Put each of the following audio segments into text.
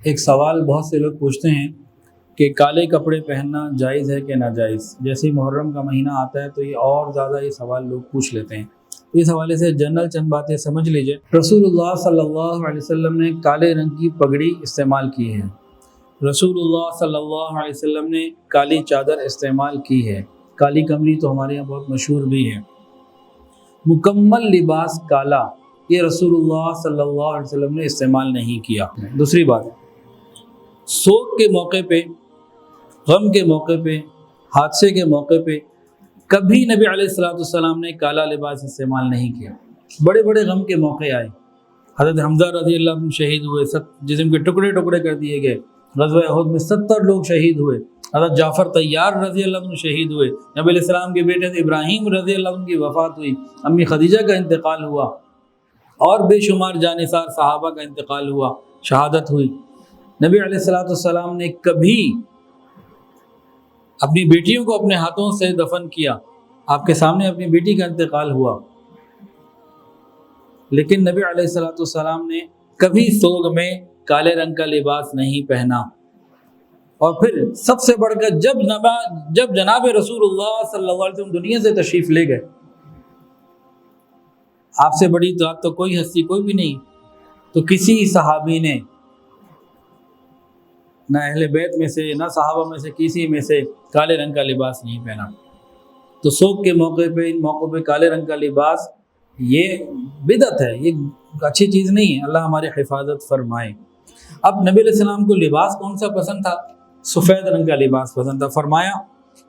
ایک سوال بہت سے لوگ پوچھتے ہیں کہ کالے کپڑے پہننا جائز ہے کہ ناجائز. جیسے ہی محرم کا مہینہ آتا ہے تو یہ اور زیادہ یہ سوال لوگ پوچھ لیتے ہیں. اس حوالے سے جنرل چند باتیں سمجھ لیجئے. رسول اللہ صلی اللہ علیہ وسلم نے کالے رنگ کی پگڑی استعمال کی ہے. رسول اللہ صلی اللہ علیہ وسلم نے کالی چادر استعمال کی ہے. کالی کمری تو ہمارے یہاں بہت مشہور بھی ہے. مکمل لباس کالا یہ رسول اللہ صلی اللہ علیہ وسلم نے استعمال نہیں کیا. دوسری بات، سوگ کے موقع پہ، غم کے موقع پہ، حادثے کے موقع پہ کبھی نبی علیہ السلام نے کالا لباس استعمال نہیں کیا. بڑے بڑے غم کے موقع آئے، حضرت حمزہ رضی اللہ عنہ شہید ہوئے، جسم کے ٹکڑے ٹکڑے کر دیے گئے. غزوہ احد میں 70 لوگ شہید ہوئے. حضرت جعفر طیار رضی اللہ عنہ شہید ہوئے. نبی علیہ السلام کے بیٹے ابراہیم رضی اللہ عنہ کی وفات ہوئی. امی خدیجہ کا انتقال ہوا، اور بے شمار جانثار صحابہ کا انتقال ہوا، شہادت ہوئی. نبی علیہ السلام نے کبھی اپنی بیٹیوں کو اپنے ہاتھوں سے دفن کیا. آپ کے سامنے اپنی بیٹی کا انتقال ہوا، لیکن نبی علیہ السلام نے کبھی سوگ میں کالے رنگ کا لباس نہیں پہنا. اور پھر سب سے بڑھ کر جب جناب رسول اللہ صلی اللہ علیہ وسلم دنیا سے تشریف لے گئے، آپ سے بڑی ذات تو کوئی ہستی کوئی بھی نہیں، تو کسی صحابی نے، نہ اہل بیت میں سے نہ صحابہ میں سے کسی میں سے کالے رنگ کا لباس نہیں پہنا. تو سوگ کے موقع پہ، ان موقعوں پہ کالے رنگ کا لباس یہ بدعت ہے، یہ اچھی چیز نہیں ہے. اللہ ہماری حفاظت فرمائے. اب نبی علیہ السلام کو لباس کون سا پسند تھا؟ سفید رنگ کا لباس پسند تھا. فرمایا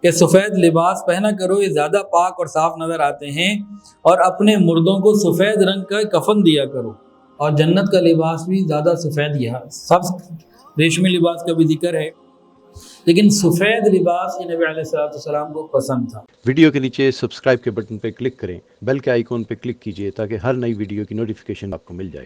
کہ سفید لباس پہنا کرو، یہ زیادہ پاک اور صاف نظر آتے ہیں، اور اپنے مردوں کو سفید رنگ کا کفن دیا کرو. اور جنت کا لباس بھی زیادہ سفید، یہ سب ریشمی لباس کا بھی ذکر ہے، لیکن سفید لباس یہ نبی علیہ السلام کو پسند تھا. ویڈیو کے نیچے سبسکرائب کے بٹن پہ کلک کریں، بیل کے آئیکن پہ کلک کیجئے تاکہ ہر نئی ویڈیو کی نوٹیفیکیشن آپ کو مل جائے.